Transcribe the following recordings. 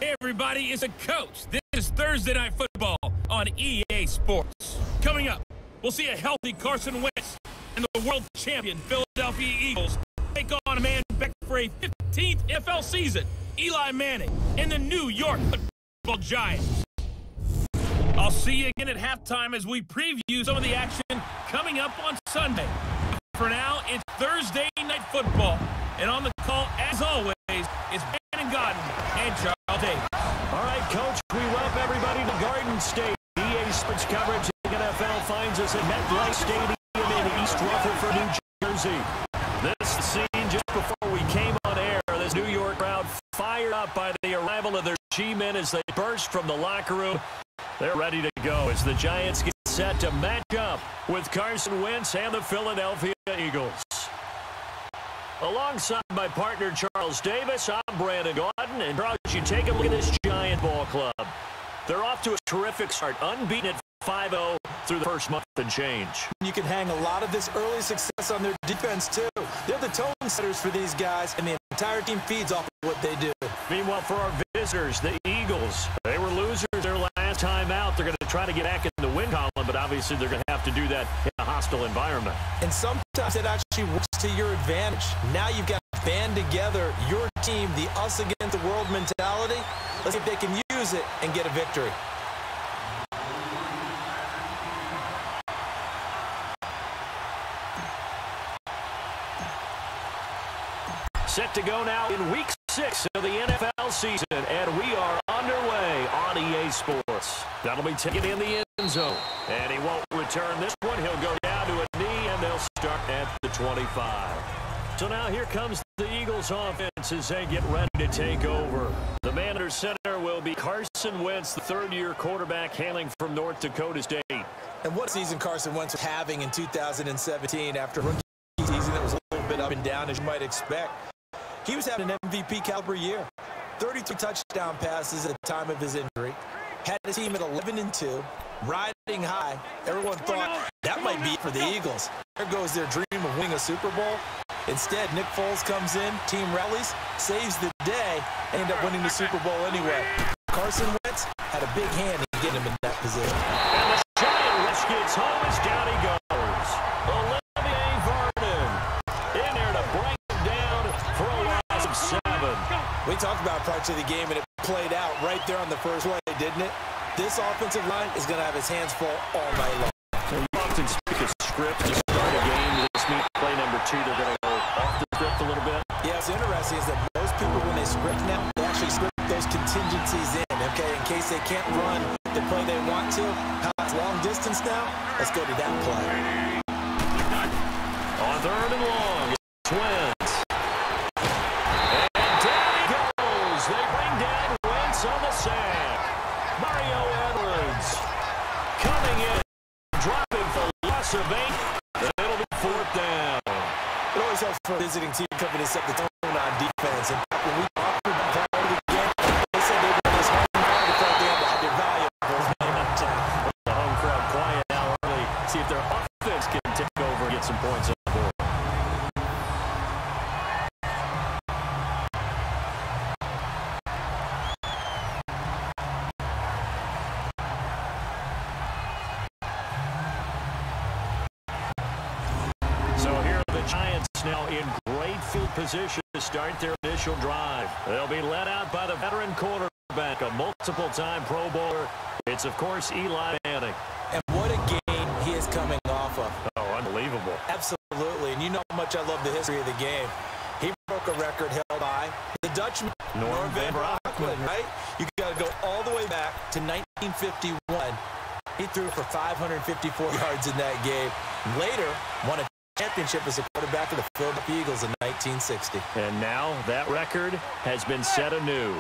Hey everybody, it's a coach. This is Thursday Night Football on EA Sports. Coming up, we'll see a healthy Carson Wentz and the world champion Philadelphia Eagles take on a man back for a 15th NFL season, Eli Manning, and the New York Football Giants. I'll see you again at halftime as we preview some of the action coming up on Sunday. For now, it's Thursday Night Football, and on the call, as always, is Brandon Godden and Charles Davis. All right, Coach, we welcome everybody to Garden State. EA Sports coverage of the NFL finds us at MetLife Stadium in East Rutherford, New Jersey. This scene just before we came on air. This New York crowd fired up by the arrival of their G-men as they burst from the locker room. They're ready to go as the Giants get set to match up with Carson Wentz and the Philadelphia Eagles. Alongside my partner, Charles Davis, I'm Brandon Godden. And Charles, you take a look at this Giant ball club. They're off to a terrific start, unbeaten at 5-0 through the first month and change. You can hang a lot of this early success on their defense, too. They're the tone setters for these guys, and the entire team feeds off of what they do. Meanwhile, for our visitors, the Eagles, they were losers their last time out. They're going to try to get back in the win column, but obviously they're going to have to do that in a hostile environment. And sometimes it actually works to your advantage. Now you've got to band together your team, the us against the world mentality. Let's see if they can use it and get a victory. Set to go now in Week 6 of the NFL season, and we are underway on EA Sports. That'll be taken in the end zone, and he won't return this one. He'll go down to a knee, and they'll start at the 25. So now here comes the Eagles offense as they get ready to take over. The man under center will be Carson Wentz, the third-year quarterback hailing from North Dakota State. And what season Carson Wentz was having in 2017 after a rookie season that was a little bit up and down, as you might expect. He was having an MVP caliber year. 32 touchdown passes at the time of his injury. Had his team at 11-2, riding high. Everyone thought that might be it for the Eagles. There goes their dream of winning a Super Bowl. Instead, Nick Foles comes in, team rallies, saves the day, and end up winning the Super Bowl anyway. Carson Wentz had a big hand in getting him in that position. And the Giant rush gets home as down he goes. We talked about parts of the game, and it played out right there on the first play, didn't it? This offensive line is going to have his hands full all night long. So you often speak of script to start a game. This means play number 2, they're going to go off the script a little bit. Yeah, what's interesting is that most people, when they script now, they actually script those contingencies in, okay, in case they can't run the play they want to. How it's long distance now? Let's go to that play. On 3rd and long, Twins. They bring down Wentz on the sack. Mario Edwards coming in, dropping for loss of 8. It'll be 4th down. It always helps for a visiting team coming to set the tone on defense. And when we talked about prior to the game, they said they were this home crowd to play game, but they're valuable. The home crowd quiet now early. See if their offense can take over and get some points on the board. Giants now in great field position to start their initial drive. They'll be led out by the veteran quarterback, a multiple-time Pro Bowler. It's, of course, Eli Manning. And what a game he is coming off of. Oh, unbelievable. Absolutely. And you know how much I love the history of the game. He broke a record held by the Dutchman, Norm Van Brocklin, right? You got to go all the way back to 1951. He threw for 554 yards in that game. Later, won a championship as a quarterback of the Philadelphia Eagles in 1960. And now that record has been set anew.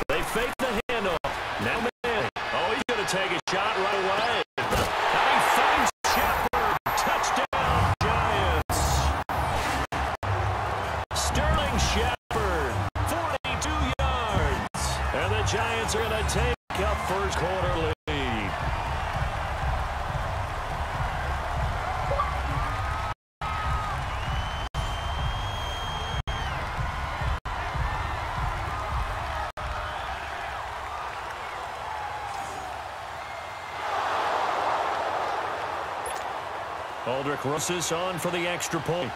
They fake the handoff. Now Manning. Oh, he's going to take a shot right away. Now he finds Shepard. Touchdown, Giants. Sterling Shepard, 42 yards. And the Giants are going to take up first quarter lead. Aldrich Rosas on for the extra point.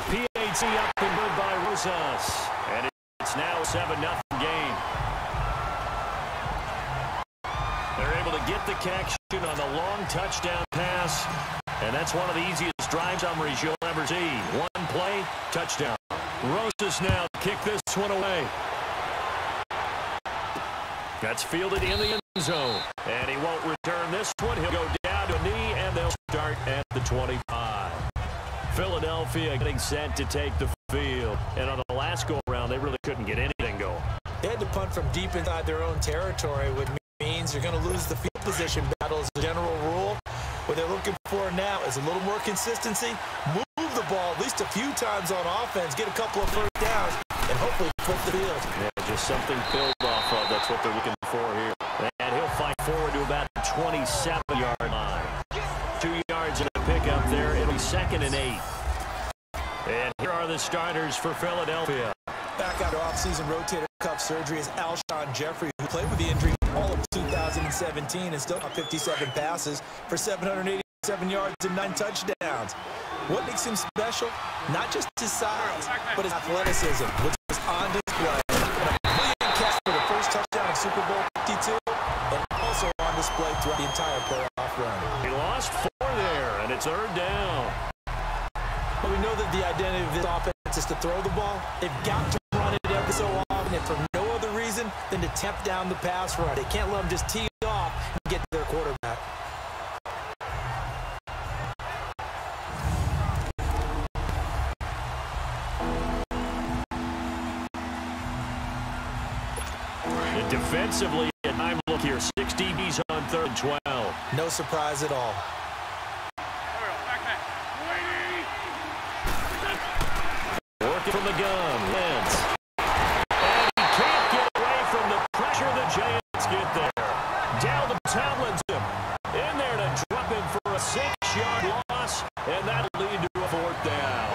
PAT up and good by Rosas. And it's now a 7-0 game. They're able to get the connection on the long touchdown pass. And that's one of the easiest drive summaries you'll ever see. One play, touchdown. Rosas now kick this one away. That's fielded in the end zone. And he won't return this one. He'll go down to a knee, and they'll start at the 25. Philadelphia getting set to take the field. And on the last go-around, they really couldn't get anything going. They had to punt from deep inside their own territory, which means you're going to lose the field position battle as a general rule. What they're looking for now is a little more consistency. Move the ball at least a few times on offense, get a couple of first downs, and hopefully flip the field. Yeah, just something built off of. That's what they're looking for here. And he'll fight forward to about the 27-yard line. 2 yards and a pickup there. It'll be 2nd and 8. And here are the starters for Philadelphia. Back after offseason rotator cuff surgery is Alshon Jeffrey, who played with the injury all of 2017 and still got 57 passes for 787 yards and 9 touchdowns. What makes him special? Not just his size, but his athleticism, which was on display. A brilliant catch for the first touchdown of Super Bowl 52, and also on display throughout the entire playoff run. He lost 4 there, and it's 3rd down. But we know that the identity of this offense is to throw the ball. They've got to run it every so often, and for no other reason than to tamp down the pass run. They can't let them just tee it off and get to their quarterback. And defensively, at time look here, 6 DBs on 3rd and 12. No surprise at all. Working from the gun, Wentz. And he can't get away from the pressure the Giants get there. Down to Tomlinson. In there to drop him for a 6-yard loss, and that'll lead to a 4th down.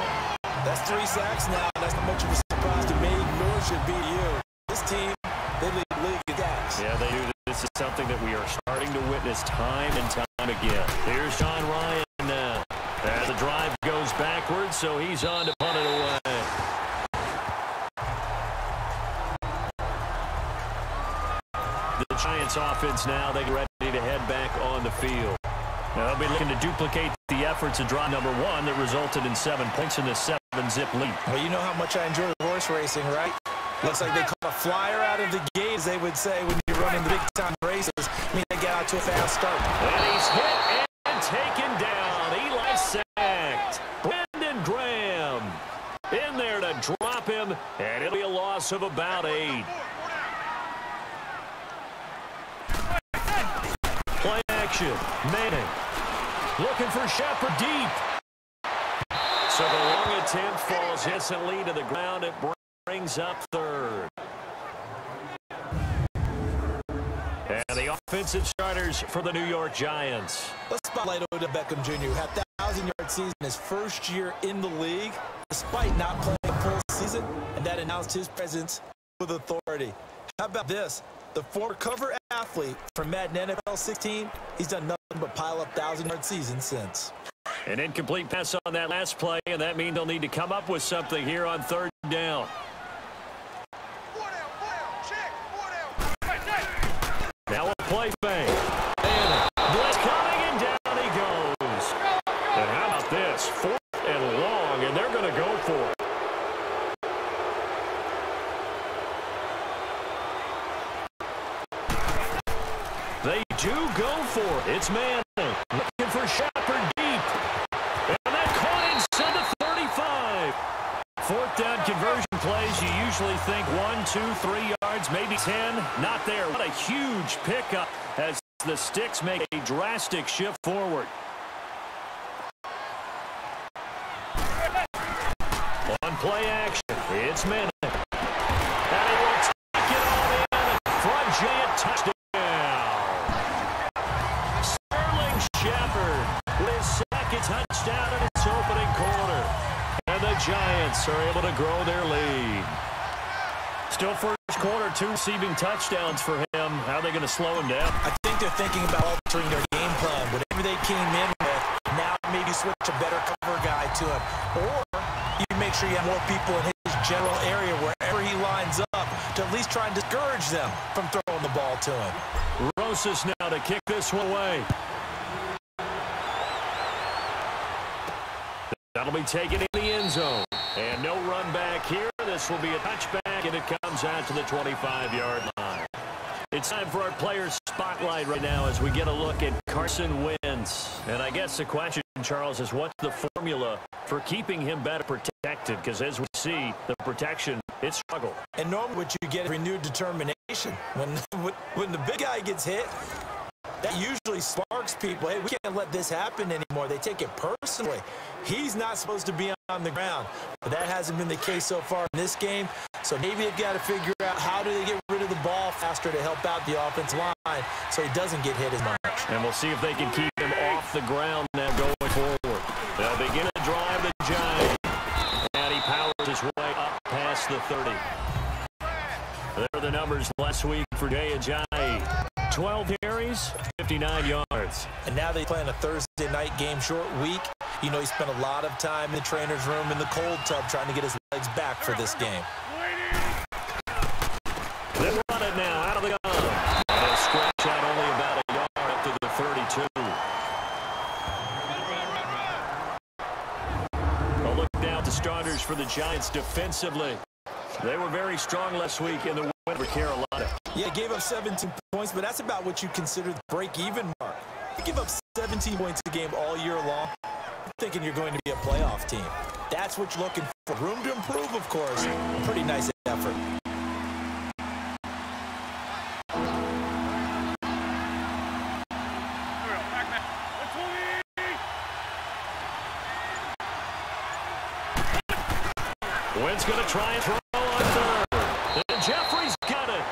That's 3 sacks now. That's not much of a surprise to me, nor should be to you. This team, they lead the league in sacks. Yeah, they do. This is something that we are starting to witness time and time again. Here's John Ryan now. As the drive goes backwards, so he's on to punt it away. The Giants offense now, they get ready to head back on the field. Now they'll be looking to duplicate the efforts of drive number 1 that resulted in 7 points in the 7-zip lead. Well, you know how much I enjoy horse racing, right? Looks like they caught a flyer out of the gate, as they would say when you're running the big-time races. I mean, they get out to a fast start. And he's hit and taken down. Eli sacked. Brendan Graham in there to drop him, and it'll be a loss of about 8. Play action. Manning looking for Shepard deep. So the long attempt falls instantly to the ground. It brings up 3rd. And the offensive starters for the New York Giants. Let's spotlight Odell Beckham Jr., who had that 1,000-yard season his first year in the league, despite not playing a full season, and that announced his presence with authority. How about this? The former cover athlete from Madden NFL 16, he's done nothing but pile up 1,000-yard seasons since. An incomplete pass on that last play, and that means they'll need to come up with something here on 3rd down. Now a play fake. And blitz coming, and down he goes. And how about this? 4th and long, and they're going to go for it. They do go for it. It's Manning looking for Shepard deep. And that caught inside the 35. 4th down conversion plays, you usually think 1, 2, 3 yards, maybe 10. Not there. What a huge pickup as the Sticks make a drastic shift forward. On play action, it's Manning. And he will take it all in for a giant touchdown. Shepard with his 2nd touchdown in its opening quarter. And the Giants are able to grow their lead. Still 1st quarter, 2 receiving touchdowns for him. How are they going to slow him down? I think they're thinking about altering their game plan. Whatever they came in with, now maybe switch a better cover guy to him. Or you make sure you have more people in his general area wherever he lines up to at least try and discourage them from throwing the ball to him. Rosas now to kick this one away. That'll be taken in the end zone. And no run back here. This will be a touchback, and it comes out to the 25-yard line. It's time for our player spotlight right now as we get a look at Carson Wentz. And I guess the question, Charles, is what's the formula for keeping him better protected? Because as we see, the protection, it's struggle. And normally what you get is renewed determination. When the big guy gets hit, that usually sparks people. Hey, we can't let this happen anymore. They take it personally. He's not supposed to be on the ground. But that hasn't been the case so far in this game. So maybe they've got to figure out how do they get rid of the ball faster to help out the offensive line so he doesn't get hit as much. And we'll see if they can keep him off the ground now going forward. They'll begin to drive the Giants. And he powers his way up past the 30. There are the numbers last week for Jay Ajayi. 12 carries, 59 yards. And now they play on a Thursday night game, short week. You know, he spent a lot of time in the trainer's room in the cold tub trying to get his legs back for this game. They run it now out of the gun. And they'll scratch out only about a yard up to the 32. A look now at the starters for the Giants defensively. They were very strong last week in the win over Carolina. Yeah, gave up 17 points, but that's about what you consider the break-even mark. You give up 17 points a game all year long, you're thinking you're going to be a playoff team. That's what you're looking for. Room to improve, of course. Pretty nice effort. Wynn's going to try and throw on third. And Jeffrey's got it.